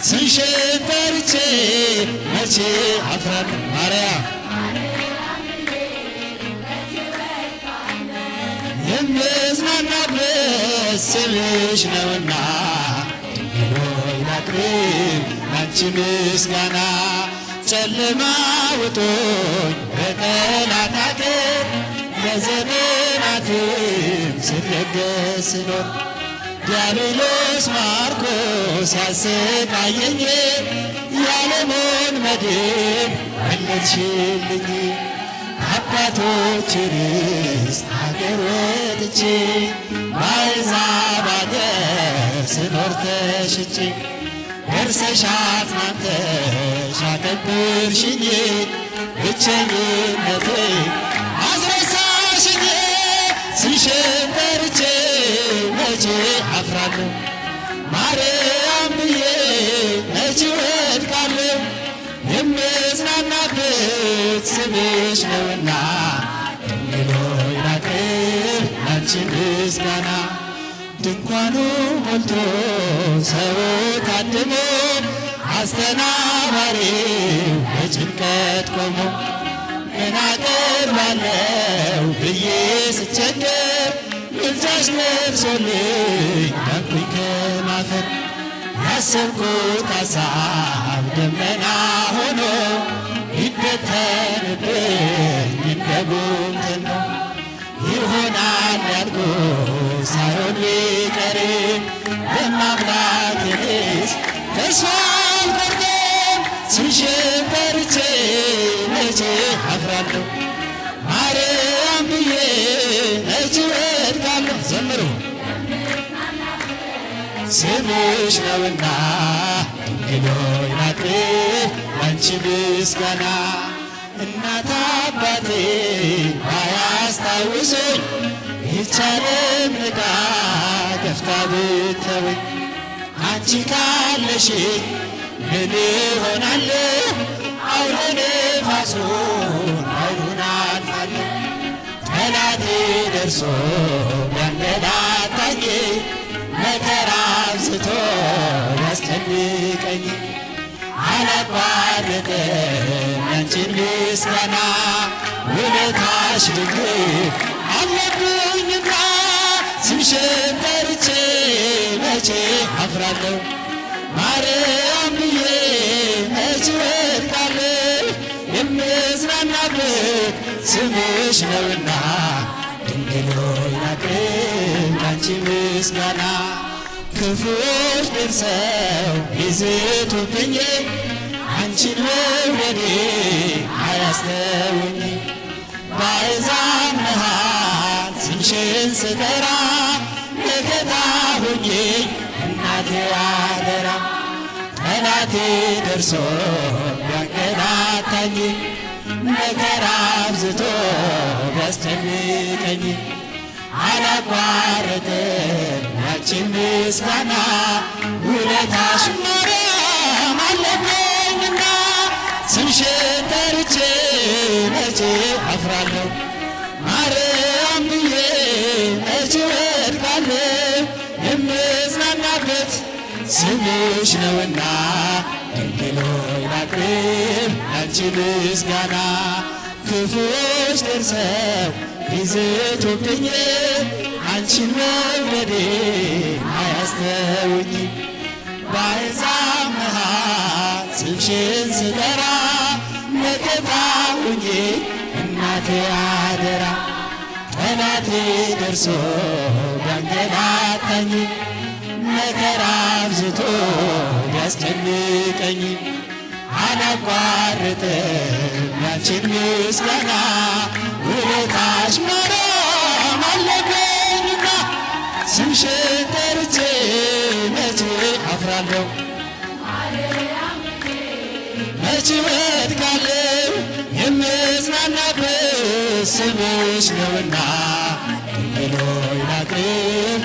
ስምሽን ጠርቼ መቼ አፍራለሁ ማርያም የምጽናናበት ስምሽ ነውና ድንግል ሆይ ላቅርብ ላንቺ ምስጋና ጨለማ ውጦኝ በጠላት አገር ለዘመናትም ስረገጥ ስኖር ዲያብሎስ ማርኮ ሲያሰቃየኝ የዓለሙን መድን መለስሽልኝ አባቶች ርስት አገር ወጥቼ በአሕዛብ አገር ስኖር ተሽጬ ደርሰሽ አጽናንተሽ አከበርሽኝ ብቸኝነቴን አስረሳሽኝ ስምሽን ጠርቼ መቼ አፍራለሁ ማርያም ብዬ መቼ ወድቃለሁ የምጽናናበት ስምሽ ነውና ድንግል ሆይ ላቅርብ ላንቺ ምስጋና ድንኳኑ ሞልቶ ሰው ታድሞ አስተናባሪው በጭንቀት ቆሞ ምን አቀርባለሁ ብዬ ስቸገር ምልጃሽ ደርሶልኝ ዳንኩኝ ከማፈር ያሰብኩት ሐሳብ ደመና ሆኖ ይበተንብኝ እንደ ጉም ተኖ ይሆናል ያልኩት ሳይሆን ቢቀር በማምላክሽ ተስፋ አልቆርጥም ስምሽን ጠርቼ መቼ አፍራለሁ ማርያም ብዬ መቼ ወድቃለሁ ዘምሩ ስምሽ ነውና ድንግል ሆይ ላቅርብ ላንቺ ምስጋና እናት አባቴ ባያስታውሱኝ ይህች ዓለም ንቃ ገፍታ ብትተወኝ አንቺ ካለሽኝ ምን እሆናለሁ አውሎ ነፋሱን ኃይሉን አልፋለሁ ጠላቴ ደርሶ ቢያንገላታኝ መከራ አብዝቶ ቢያስጨንቀኝ አላቋርጥም ያንቺን ምስጋና ውለታሽ ድንግል አለብኝና ስምሽን ጠርቼ መቼ አፍራለሁ ማርያም ብዬ መቼ ወድቃለሁ የምጽናናበት ስምሽ ነውና ድንግል ሆይ ላቅርብ ላንቺ ምስጋና ክፉዎች ደርሰው ይዝቱብኝ አንቺን መውደዴ አያስተውኝ በአሕዛብ መሃል ስምሽን ስጠራ መከታ ሁኚኝ እናቴ አደራ ጠላቴ ደርሶ ቢያንገላታኝ መከራ አብዝቶ ቢያስጨንቀኝ አላቋርጥም ያንቺን ምስጋና ውለታሽ ማርያም አለብኝና ስምሽን ጠርቼ መቼ አፍራለሁ ማርያም ብዬ መቼ ወድቃለሁ የምጽናናበት ስምሽ ነውና ድንግል ሆይ ላቅርብ ላንቺ ምስጋና ክፉዎች ደርሰው ቢዝቱብኝ አንቺን መውደዴ አያስተውኝ በአሕዛብ መሃል ስምሽን ስጠራ መከታ ሁኚ እናቴ አደራ ጠላቴ ደርሶ ቢያንገላታኝ መከራ አብዝቶ ቢያስጨንቀኝ አላቋርጥም ያንቺን ምስጋና ውለታሽ ማርያም አለብኝና ስምሽን ጠርቼ መቼ አፍራለሁ መቼ ወድቃለሁ የምጽናናበት ስምሽ ነውና ድንግል ሆይ ላቅርብ